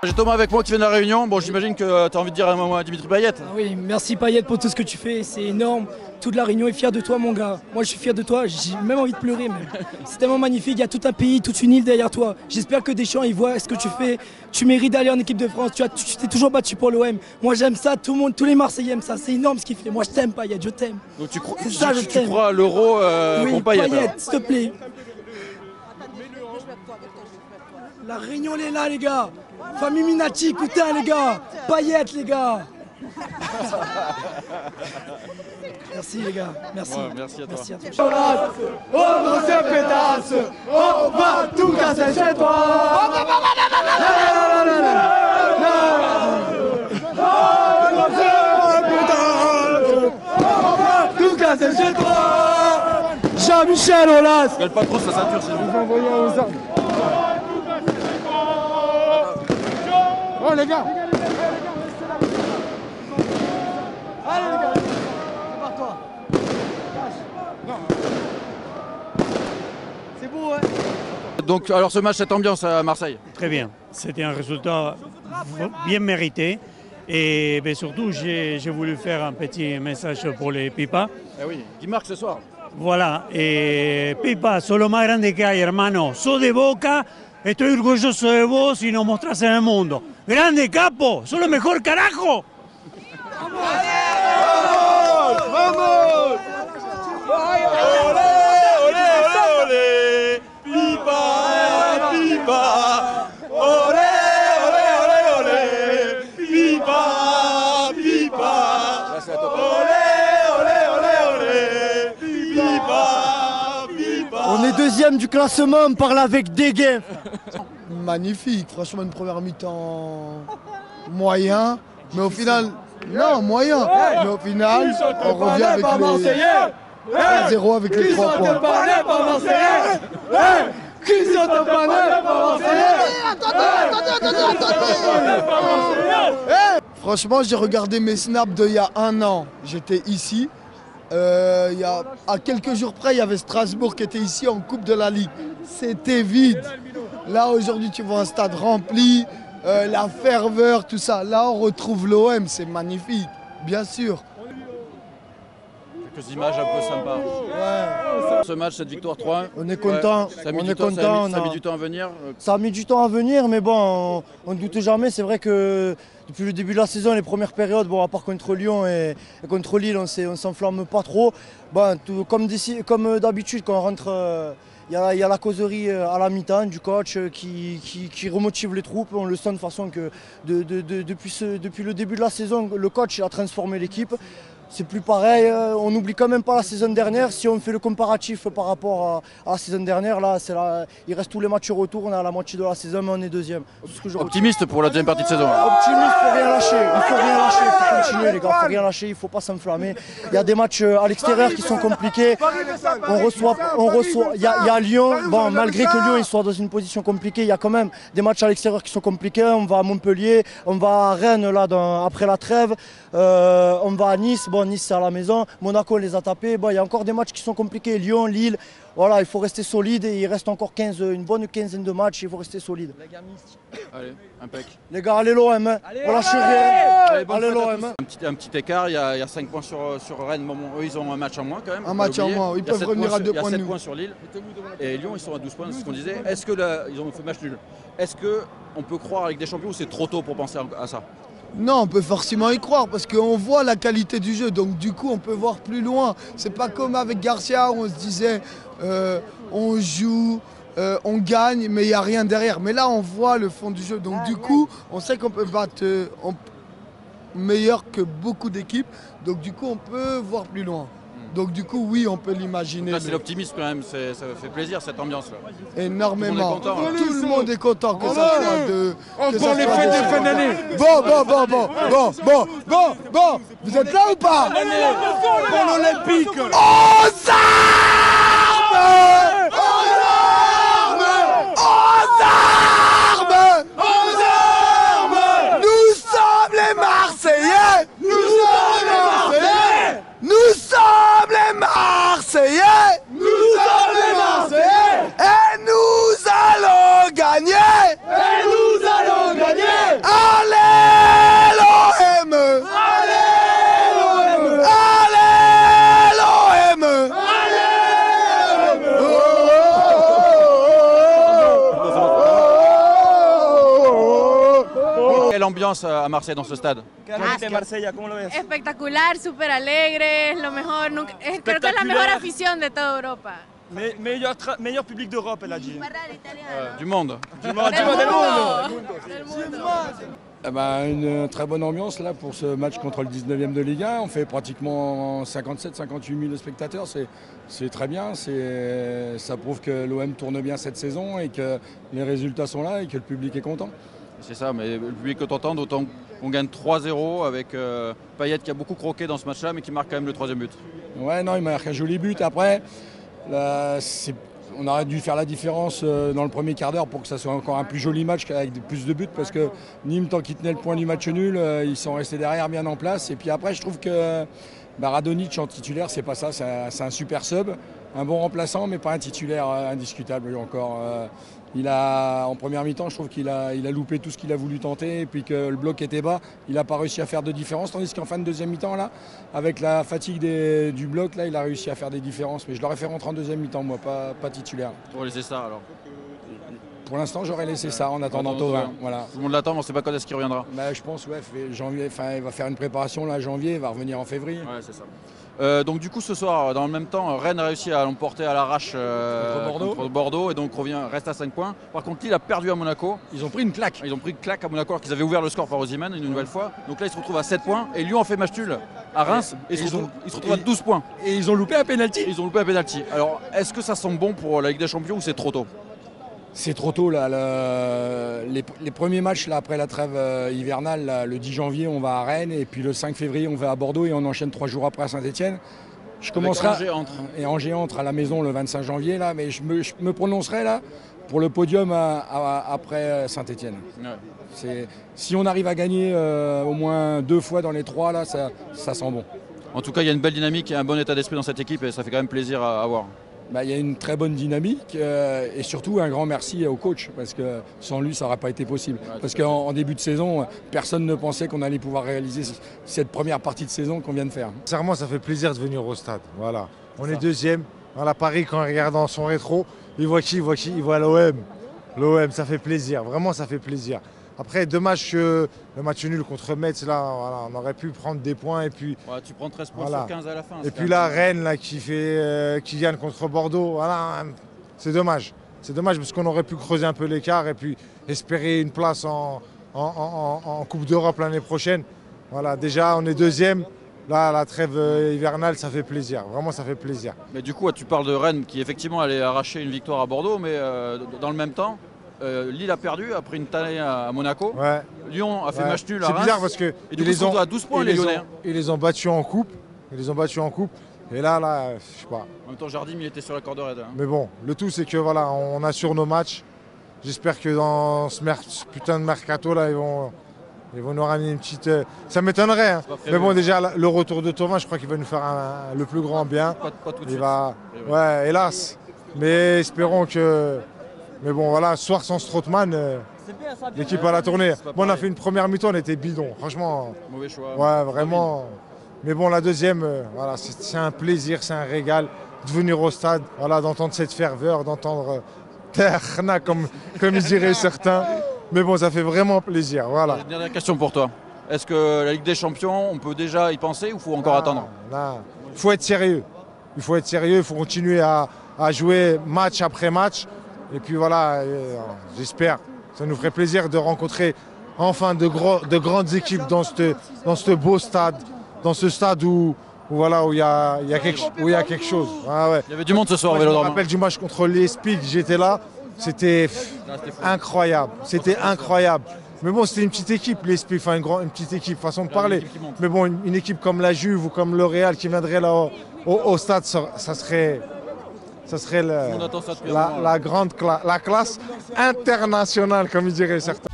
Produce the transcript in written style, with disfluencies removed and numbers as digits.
J'ai Thomas avec moi qui vient de la Réunion. Bon, j'imagine que tu as envie de dire un mot à Dimitri Payet. Ah oui, merci Payet pour tout ce que tu fais, c'est énorme. Toute la Réunion est fière de toi, mon gars. Moi, je suis fier de toi, j'ai même envie de pleurer. C'est tellement magnifique, il y a tout un pays, toute une île derrière toi. J'espère que Deschamps, il voit ce que tu fais. Tu mérites d'aller en équipe de France, tu t'es toujours battu pour l'OM. Moi, j'aime ça, tout le monde, tous les Marseillais aiment ça. C'est énorme ce qu'il fait. Moi, je t'aime, Payet, je t'aime. Donc tu crois, tu crois à l'euro oui, pour Payet? Payet, s'il te plaît. La Réunion, elle est là, les gars. Famille Minati, putain, les gars. Payet, les gars. Merci les gars, merci. Ouais, merci à toi. Merci à toi. Oh grosse pétasse, on va tout casser chez toi. Oh grosse pétasse, on va tout casser chez toi. Jean-Michel Aulas. Gueule pas trop sa ceinture sinon. Vous envoyez aux armes. Oh les gars. Allez les gars, c'est par toi. C'est beau, hein. Donc alors ce match, cette ambiance à Marseille? Très bien, c'était un résultat bien mérité et bien surtout j'ai voulu faire un petit message pour les Pipa. Eh oui, qui marque ce soir? Voilà, et Pipa, soy lo más grande que hay, hermano. Soy de Boca, estoy orgulloso de vos y nos mostrás en el mundo. Grande capo, soy lo mejor, carajo. Vamos! Olé, olé, olé, olé! Pipa, pipa! Olé, olé, olé, olé! Pipa, pipa! Olé, olé, olé, olé! Pipa, pipa! On est deuxième du classement, on parle avec dégain. Magnifique, franchement une première mi-temps moyen, mais au final, non moyen, mais au final, on revient avec les 1-0 avec les 3 points. Qui sont pas Franchement, j'ai regardé mes snaps d'il y a un an, j'étais ici. Il y a, à quelques jours près, il y avait Strasbourg qui était ici en Coupe de la Ligue. C'était vide. Là, aujourd'hui, tu vois un stade rempli, la ferveur, tout ça. Là, on retrouve l'OM, c'est magnifique, bien sûr. Quelques images un peu sympas. Ouais. Ce match, cette victoire 3-1. On est content, Ça a mis on du est temps, content. ça a mis du temps à venir. Ça a mis du temps à venir, mais bon, on ne doute jamais. C'est vrai que depuis le début de la saison, les premières périodes, bon, à part contre Lyon et contre Lille, on s'enflamme pas trop. Bon, comme d'habitude, quand on rentre, il y a la causerie à la mi-temps du coach qui remotive les troupes. On le sent de façon que depuis le début de la saison, le coach a transformé l'équipe. C'est plus pareil, on n'oublie quand même pas la saison dernière. Si on fait le comparatif par rapport à la saison dernière, là, il reste tous les matchs retour, on est à la moitié de la saison, mais on est deuxième. Optimiste pour la deuxième partie de saison. Optimiste, il ne faut rien lâcher, il faut continuer les gars, il ne faut rien lâcher, il ne faut pas s'enflammer. Il y a des matchs à l'extérieur qui sont compliqués, il y a Lyon, bon, malgré que Lyon soit dans une position compliquée, il y a quand même des matchs à l'extérieur qui sont compliqués. On va à Montpellier, on va à Rennes là, après la trêve, on va à Nice. Bon, Nice c'est à la maison, Monaco on les a tapés, bon, il y a encore des matchs qui sont compliqués, Lyon, Lille, voilà, il faut rester solide et il reste encore une bonne quinzaine de matchs, il faut rester solide. Allez, impec. Les gars, allez l'OM, hein. Voilà, je suis rien. Allez l'OM. Un petit écart, il y a 5 points sur Rennes, eux ils ont un match en moins quand même. Un match en moins, ils peuvent revenir à 2 points. Il y a 7 de nous. points sur Lille et Lyon ils sont à 12 points, c'est ce qu'on disait. Est-ce que là, ils ont fait match nul? Est-ce qu'on peut croire avec des champions ou c'est trop tôt pour penser à ça? Non, on peut forcément y croire parce qu'on voit la qualité du jeu, donc du coup on peut voir plus loin. C'est pas comme avec Garcia où on se disait on joue, on gagne, mais il n'y a rien derrière. Mais là on voit le fond du jeu, donc du coup on sait qu'on peut battre meilleur que beaucoup d'équipes, donc du coup on peut voir plus loin. Donc du coup oui on peut l'imaginer. C'est l'optimisme quand même, ça fait plaisir cette ambiance là. Énormément. Tout le monde est content, Tout le monde est content que ça soit de. Encore les fêtes de fin d'année. Bon. Vous êtes là ou pas? Pour l'Olympique. Aux armes! Aux armes! Aux armes! Aux armes! Nous sommes les Marseillais! Nous sommes les Marseillais! Nous sommes les Marseillais! Nous sommes les Marseillais! Et nous allons gagner! Et nous allons gagner! l'ambiance à Marseille dans ce stade? Espectacular, súper alegre, es lo mejor, creo que es la mejor afición de toda Europa. Meilleur public d'Europe, elle a dit. Du monde. Du monde. Eh ben, une très bonne ambiance là pour ce match contre le 19e de Ligue 1. On fait pratiquement 57-58 000 spectateurs. C'est très bien. Ça prouve que l'OM tourne bien cette saison et que les résultats sont là et que le public est content. C'est ça, mais le public est content, d'autant qu'on gagne 3-0 avec Payet qui a beaucoup croqué dans ce match-là, mais qui marque quand même le 3e but. Ouais, non, il marque un joli but. Après, là, on aurait dû faire la différence dans le premier quart d'heure pour que ça soit encore un plus joli match avec plus de buts, parce que Nîmes, tant qu'ils tenaient le point du match nul, ils sont restés derrière bien en place. Et puis après, je trouve que Radonjic en titulaire, c'est pas ça, c'est un super sub, un bon remplaçant, mais pas un titulaire indiscutable encore. En première mi-temps, je trouve qu'il a loupé tout ce qu'il a voulu tenter, et puis que le bloc était bas, il n'a pas réussi à faire de différence, tandis qu'en fin de deuxième mi-temps, là, avec la fatigue du bloc, là, il a réussi à faire des différences. Mais je l'aurais fait rentrer en deuxième mi-temps, moi, pas titulaire. Pour laisser ça alors? Pour l'instant, j'aurais laissé ça en attendant Thauvin. Voilà. Tout le monde l'attend, on ne sait pas quand est-ce qu'il reviendra. Je pense, ouais, janvier, il va faire une préparation là, janvier, il va revenir en février. Ouais, c'est ça. Donc du coup ce soir, dans le même temps, Rennes a réussi à l'emporter à l'arrache contre Bordeaux et donc reste à 5 points. Par contre Lille a perdu à Monaco. Ils ont pris une claque. Ils ont pris une claque à Monaco alors qu'ils avaient ouvert le score par Osimhen une nouvelle fois. Donc là ils se retrouvent à 7 points et Lyon a fait match nul à Reims et ils se retrouvent à 12 points. Et ils ont loupé un pénalty. Alors est-ce que ça sent bon pour la Ligue des Champions ou c'est trop tôt? C'est trop tôt là. Les premiers matchs là, après la trêve hivernale, là, le 10 janvier on va à Rennes et puis le 5 février on va à Bordeaux et on enchaîne 3 jours après à Saint-Etienne. Je commencerai et Angers entre à la maison le 25 janvier là, mais je me prononcerai là pour le podium après Saint-Etienne. Ouais. Si on arrive à gagner au moins 2 fois dans les 3 là, ça sent bon. En tout cas il y a une belle dynamique et un bon état d'esprit dans cette équipe et ça fait quand même plaisir à voir. Il y a une très bonne dynamique et surtout un grand merci au coach parce que sans lui ça n'aurait pas été possible. Ouais, parce qu'en début de saison, personne ne pensait qu'on allait pouvoir réaliser cette première partie de saison qu'on vient de faire. Sincèrement, ça fait plaisir de venir au stade. Voilà. On est deuxième. Voilà, Paris, quand il regarde dans son rétro, il voit qui? Il voit l'OM. L'OM, ça fait plaisir. Vraiment, ça fait plaisir. Après, dommage que le match nul contre Metz, là, voilà, on aurait pu prendre des points. Et puis, tu prends 13 points sur 15 à la fin. Et puis là, Rennes là, qui gagne contre Bordeaux, voilà, c'est dommage. C'est dommage parce qu'on aurait pu creuser un peu l'écart et puis espérer une place en Coupe d'Europe l'année prochaine. Voilà, déjà, on est deuxième. Là, la trêve hivernale, ça fait plaisir. Vraiment, ça fait plaisir. Mais du coup, tu parles de Rennes qui, effectivement, allait arracher une victoire à Bordeaux, mais dans le même temps, Lille a perdu, a pris une tannée à Monaco. Ouais. Lyon a fait match nul à Reims. C'est bizarre parce que ils les ont à 12 points les Lyonnais. Ils les ont battus en coupe. Et là, je sais pas. En même temps, Jardim, il était sur la corde raide. Hein. Mais bon, le tout, c'est que voilà, on assure nos matchs. J'espère que dans ce putain de mercato là, ils vont nous ramener une petite. Ça m'étonnerait. Hein. Mais bon, déjà le retour de Thauvin, je crois qu'il va nous faire le plus grand bien. Pas tout de suite. Ouais, hélas. Mais espérons que. Mais bon, voilà, ce soir sans Strootman, l'équipe à la tournée. Bon, on a fait une première mi-temps, on était bidon. Franchement. Mauvais choix. Ouais, vraiment. Mais bon, la deuxième, voilà, c'est un plaisir, c'est un régal de venir au stade, voilà, d'entendre cette ferveur, d'entendre Terna, comme ils diraient certains. Mais bon, ça fait vraiment plaisir. Voilà. Une dernière question pour toi. Est-ce que la Ligue des Champions, on peut déjà y penser ou il faut encore attendre? Il faut être sérieux. Il faut continuer à jouer match après match. Et puis voilà, j'espère, ça nous ferait plaisir de rencontrer enfin de grandes équipes dans ce beau stade, dans ce stade où il y a quelque chose. Ah ouais. Il y avait du monde ce soir au Vélodrome. Je me rappelle du match contre l'Espig, j'étais là, c'était incroyable, Mais bon, c'était une petite équipe, l'Espig, enfin une petite équipe, façon de parler. Mais bon, une équipe comme la Juve ou comme le Real qui viendrait là au stade, ça serait la classe internationale, comme ils diraient certains.